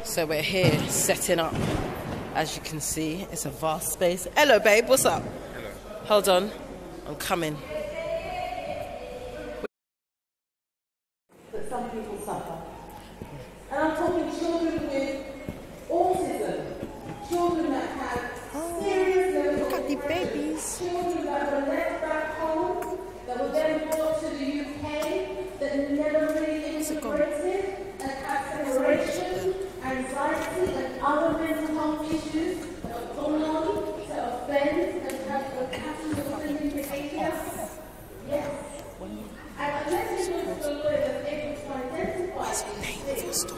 So we're here setting up. As you can see, it's a vast space. Hello, babe. What's up? Hello. Hold on. I'm coming. That some people suffer. And I'm talking children with autism, children that have serious levels Look at the of depression, babies. children that were left back home, that were then brought to the UK, that never really integrated, and have separation, anxiety, and other mental health issues that have gone on to offend and have a pattern of offending behaviour. Yes. And unless you go to the lawyer that's able to identify these things, it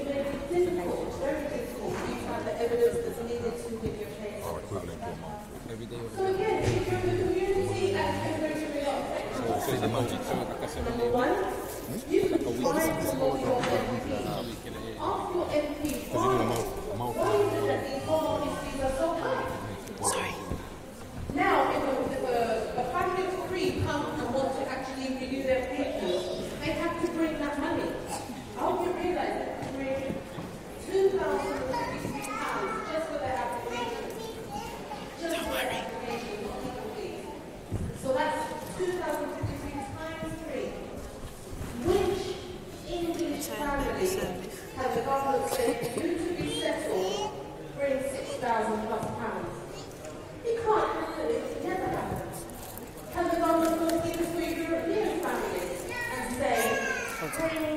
may be difficult, very difficult, for you to have the evidence that's needed to give your case. So again, if you're in the community and immigration without affection, number one, you can find your MP. Ask your MP why is it that these home office fees are so high? Sorry. Now, if a family of three come and want to actually renew their papers, they have to bring that money. I hope you realize that they bring £2,053 just for their application. Just for their application, not legal fees. So that's £2,053 times 3. Which English family has the government said you to be settled bring £6,000+? It can't happen, it never happens. Has the government going to give us for European families and say, bring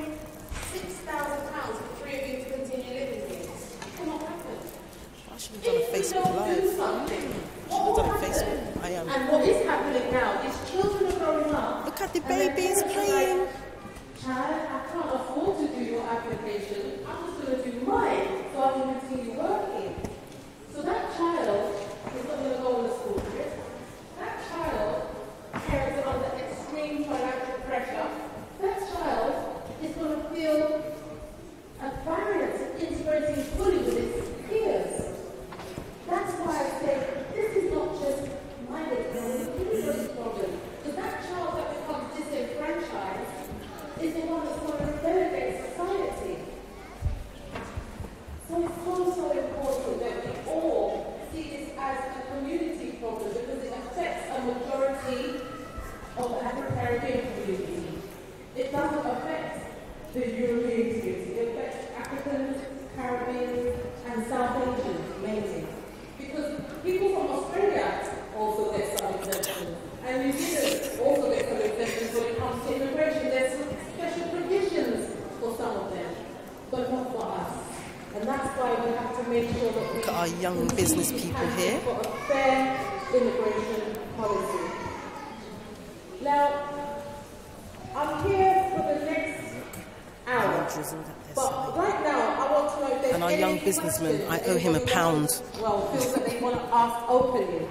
£6,000 for 3 of you to continue living here? It cannot happen. I should have done a Facebook Live. Do something. Should have done a Facebook. I am. And what is happening now is children are growing up. Look at the babies playing. Child, I can't afford to do your application. I'm just going to do mine so I can continue working. So that child is not going to go on the school trip. That child parents are under extreme financial pressure. That child is going to feel a barrier to integrating fully with its peers. That's why I say this is not just my little problem. Because that child that becomes disenfranchised is the one that's going to relegate society. So it's so important that we all see this as a community problem because it affects a majority of the Afro-Caribbean community. It doesn't affect the European community. It affects Africans, Caribbean, and South Asians mainly. Because people from Australia also get some exemptions. And New Zealand also get some exemptions when it comes to immigration. There's some special provisions for some of them, but not for us. And that's why we have to make sure that we Look at our young business people here. for a fair immigration policy. Now, I'm here for the next hour. But right now, I want to know if there's And our young any businessman, questions I owe him anybody £1. wants- Well, feels that they want to ask openly.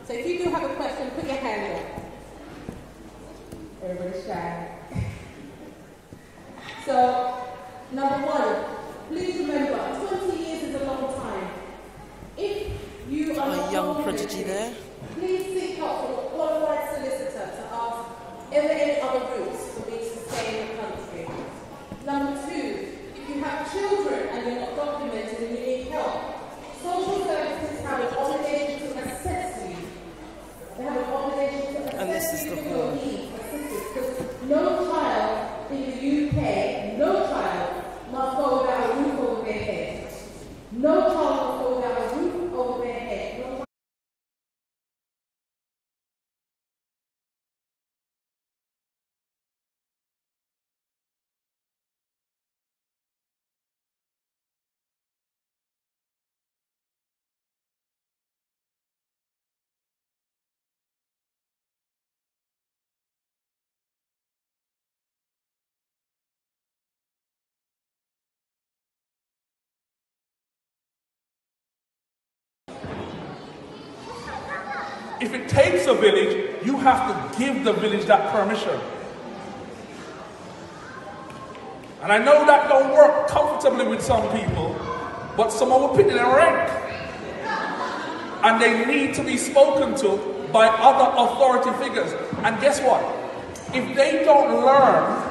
So if you do have a question, put your hand up. Everybody's shy. So, number one, please remember, 20 years is a long time. If you are Our not young confident prodigy in it, there. please seek help from a qualified solicitor to ask, are there any other routes for me to stay in the country? Number two, if you have children and you're not documented and you need help, social services have an obligation to assess you. They have an obligation to assess And this is you the for your hall. needs, because no child in the UK, no child must go without a roof over their head. No child must go without a roof over their head. No child. If it takes a village, you have to give the village that permission. And I know that don't work comfortably with some people, but someone will put it in rank. And they need to be spoken to by other authority figures. And guess what? If they don't learn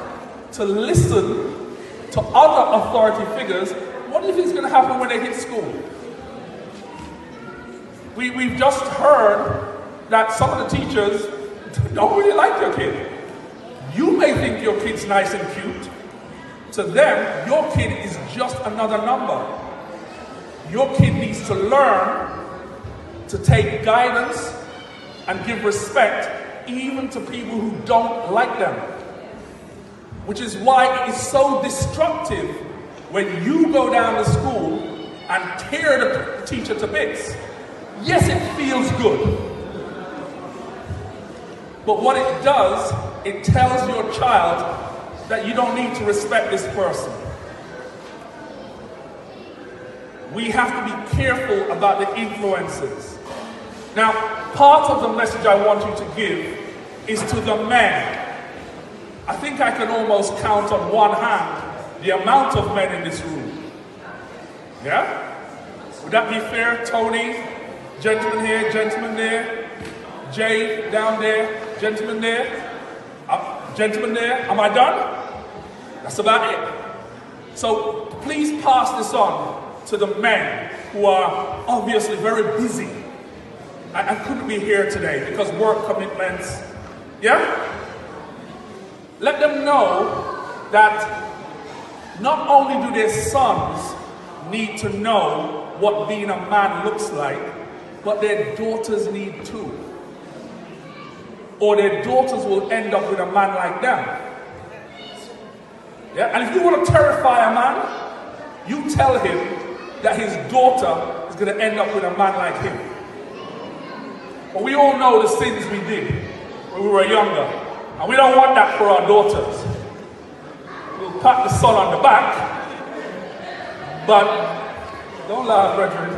to listen to other authority figures, what What do you think is going to happen when they hit school? We've just heard that some of the teachers don't really like your kid. You may think your kid's nice and cute. To them, your kid is just another number. Your kid needs to learn to take guidance and give respect even to people who don't like them. Which is why it is so destructive when you go down to school and tear the teacher to bits. Yes, it feels good. But what it does, it tells your child that you don't need to respect this person. We have to be careful about the influences. Now, part of the message I want you to give is to the men. I think I can almost count on one hand the amount of men in this room. Yeah? Would that be fair? Tony, gentleman here, gentleman there. Jay, down there, gentleman there. Gentleman there. Am I done? That's about it. So please pass this on to the men who are obviously very busy and couldn't be here today because work commitments. Yeah? Let them know that not only do their sons need to know what being a man looks like, but their daughters need too. Or their daughters will end up with a man like them. Yeah? And if you want to terrify a man, you tell him that his daughter is going to end up with a man like him. But we all know the sins we did when we were younger. And we don't want that for our daughters. We'll pat the son on the back, but don't laugh, brethren.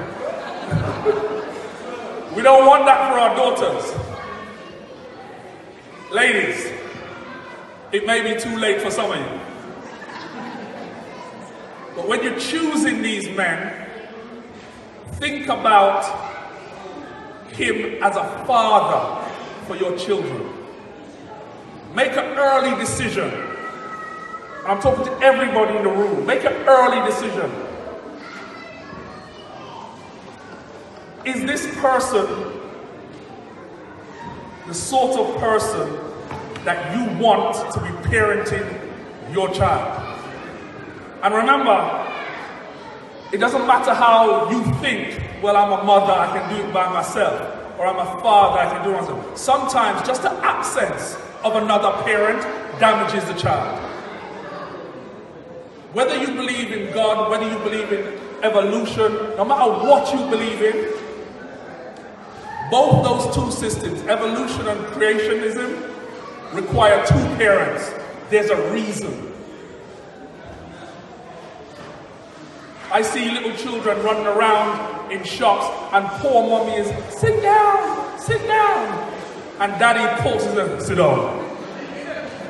We don't want that for our daughters. Ladies, it may be too late for some of you. But when you're choosing these men, think about him as a father for your children. Make an early decision. I'm talking to everybody in the room. Make an early decision. Is this person the sort of person that you want to be parenting your child? And remember, it doesn't matter how you think, well, I'm a mother, I can do it by myself. Or I'm a father, I can do it myself. Sometimes just the absence of another parent damages the child. Whether you believe in God, whether you believe in evolution, no matter what you believe in, both those two systems, evolution and creationism, require two parents. There's a reason. I see little children running around in shops and poor mommy is, sit down, sit down. And daddy forces them, sit down.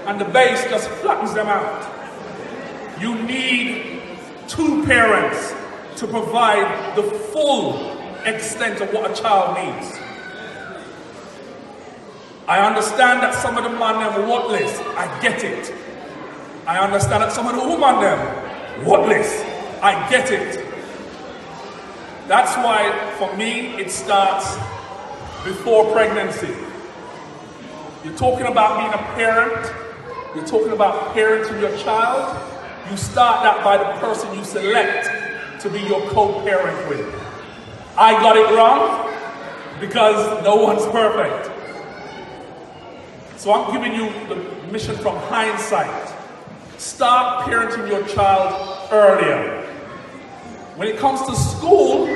And the base just flattens them out. You need two parents to provide the full extent of what a child needs. I understand that some of the man them worthless. I get it. I understand that some of the woman them worthless. I get it. That's why, for me, it starts before pregnancy. You're talking about being a parent. You're talking about parenting your child. You start that by the person you select to be your co-parent with. I got it wrong because no one's perfect. So I'm giving you the mission from hindsight. Start parenting your child earlier. When it comes to school,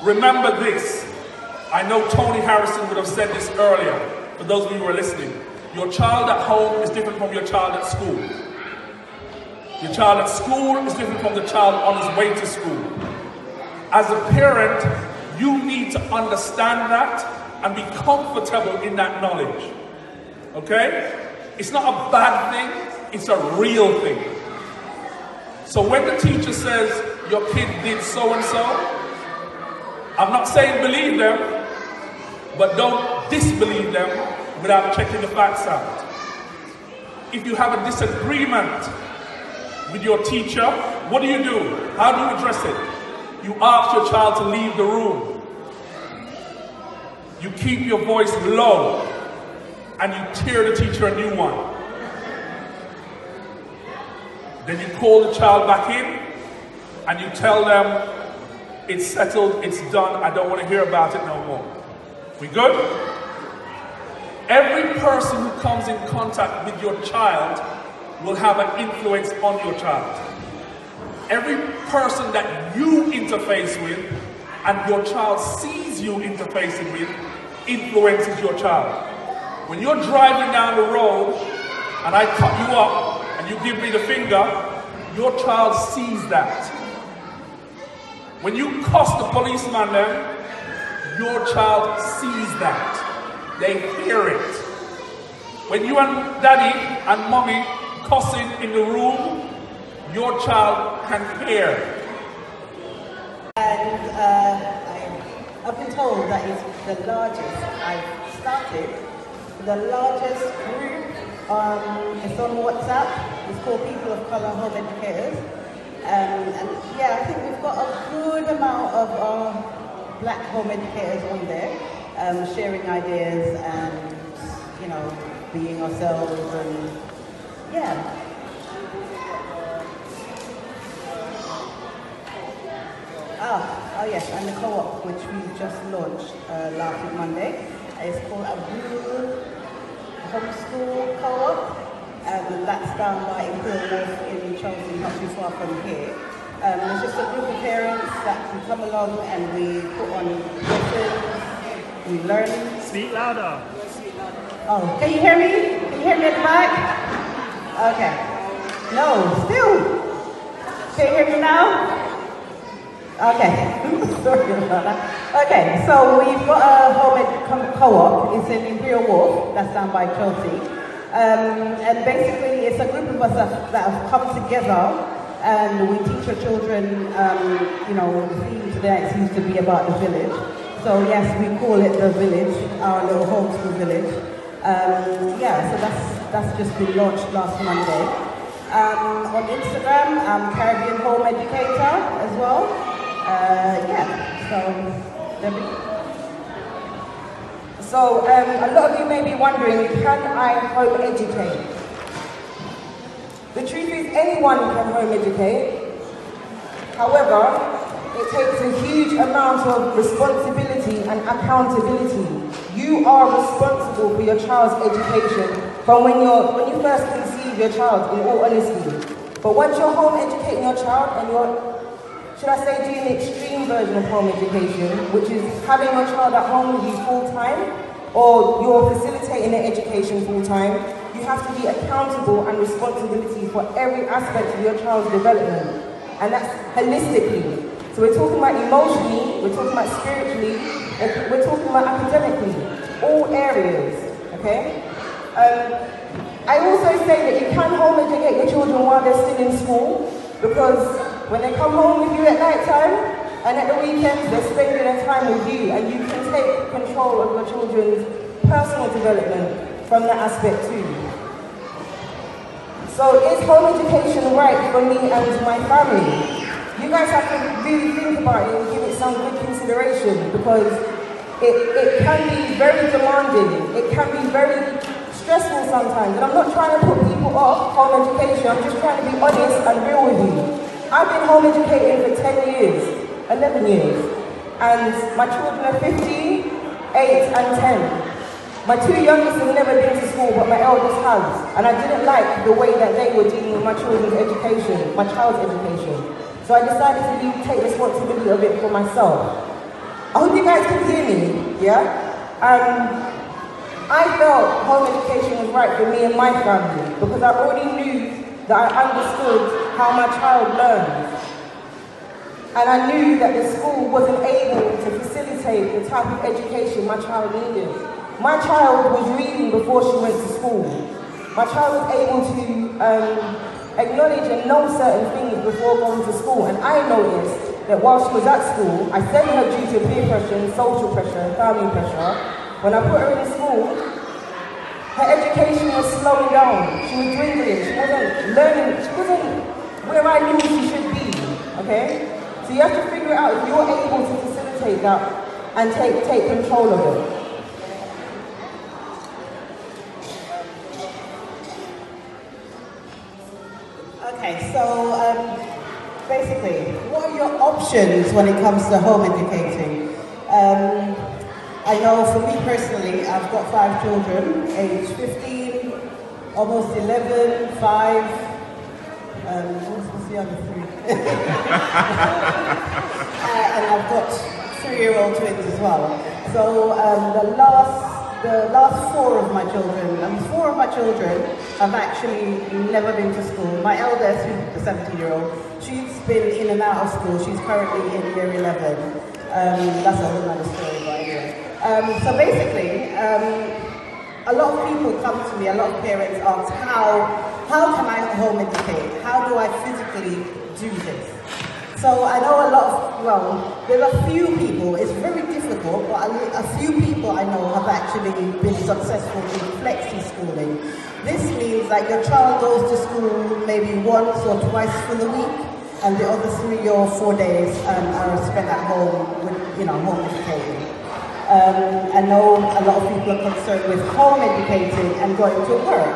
remember this. I know Tony Harrison would have said this earlier, for those of you who are listening. Your child at home is different from your child at school. Your child at school is different from the child on his way to school. As a parent, you need to understand that and be comfortable in that knowledge. Okay? It's not a bad thing, it's a real thing. So when the teacher says, your kid did so and so, I'm not saying believe them, but don't disbelieve them without checking the facts out. If you have a disagreement, with your teacher, what do? How do you address it? You ask your child to leave the room. You keep your voice low and you tear the teacher a new one. Then you call the child back in and you tell them, it's settled, it's done, I don't want to hear about it no more. We good? Every person who comes in contact with your child will have an influence on your child. Every person that you interface with and your child sees you interfacing with influences your child. When you're driving down the road and I cut you up and you give me the finger, your child sees that. When you cuss the policeman then, your child sees that. They hear it. When you and daddy and mommy cussing in the room, your child can hear. And I've been told that it's the largest, I've started, the largest group, it's on WhatsApp, it's called People of Colour Home Educators. And yeah, I think we've got a good amount of our black home educators on there, sharing ideas and, you know, being ourselves and, yeah. Oh yes, and the co-op, which we just launched last week Monday. It's called a Blue Homeschool Co-op, and that's down by Imperial Wharf in Chelsea, not too far from here. It's just a group of parents that can come along and we put on lessons, we learn. Speak louder. Oh, can you hear me? Can you hear me at the back? Okay. No, still. Can you hear me now? Okay, sorry about that. Okay, so we've got a home co-op. It's in Imperial Wharf, that's down by Chelsea. And basically it's a group of us that have come together and we teach our children, you know, the theme today seems to be about the village. So yes, we call it the village, our little homeschool village. Yeah, so that's just been launched last Monday. On Instagram, I'm Caribbean Home Educator as well. Yeah, so Debbie. So a lot of you may be wondering, can I home educate? The truth is anyone can home educate. However, it takes a huge amount of responsibility and accountability. You are responsible for your child's education from when you first conceive your child, in all honesty. But once you're home educating your child and you're, should I say, doing the extreme version of home education, which is having your child at home with you full time, or you're facilitating their education full time, you have to be accountable and responsibility for every aspect of your child's development. And that's holistically. So we're talking about emotionally, we're talking about spiritually, we're talking about academically, all areas, okay? I also say that you can home educate your children while they're still in school, because when they come home with you at night time, and at the weekends, they're spending their time with you, and you can take control of your children's personal development from that aspect too. So is home education right for me and my family? You guys have to really think about it and give it some good consideration, because it can be very demanding, it can be very stressful sometimes, and I'm not trying to put people off home education, I'm just trying to be honest and real with you. I've been home educating for 10 years, 11 years, and my children are 15, 8 and 10. My two youngest have never been to school, but my eldest has, and I didn't like the way that they were dealing with my children's education, my child's education. So I decided to take responsibility of it for myself. I hope you guys can hear me, yeah? I felt home education was right for me and my family, because I already knew that I understood how my child learns. And I knew that the school wasn't able to facilitate the type of education my child needed. My child was reading before she went to school. My child was able to acknowledge and know certain things before going to school. And I noticed that while she was at school, I sent her due to peer pressure and social pressure and family pressure. When I put her in school, her education was slowing down. She was dwindling. She wasn't learning. She wasn't where I knew she should be, okay? So you have to figure out if you're able to facilitate that and take control of it. Okay, so basically, what are your options when it comes to home educating? I know for me personally, I've got 5 children, age 15, almost 11, 5, what's the other 3? And I've got 3-year-old twins as well. So the last 4 of my children, have actually never been to school. My eldest, who's the 17-year-old, she's been in and out of school. She's currently in year 11. That's a whole other story, but anyway. So basically, a lot of people come to me, a lot of parents ask, how can I home educate? How do I physically do this? So I know there's a few people, it's very difficult, but a few people I know have actually been successful in flexi schooling. This means that your child goes to school maybe once or twice for the week, and the other 3 or 4 days are spent at home with, home educating. I know a lot of people are concerned with home educating and going to work.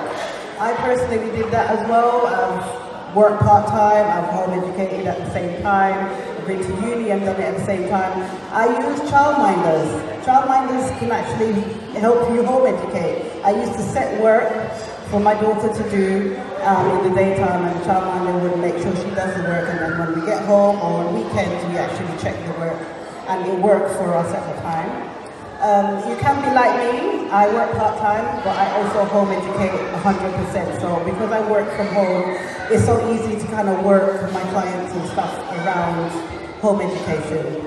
I personally did that as well. I've worked part-time, I've home educated at the same time, I've been to uni and done it at the same time. I use childminders. Childminders can actually help you home educate. I used to set work for my daughter to do in the daytime, and the childminder would make sure she does the work, and then when we get home or on weekends we actually check the work, and it worked for us at the time. You can be like me, I work part-time, but I also home educate 100%. So because I work from home, it's so easy to kind of work with my clients and stuff around home education.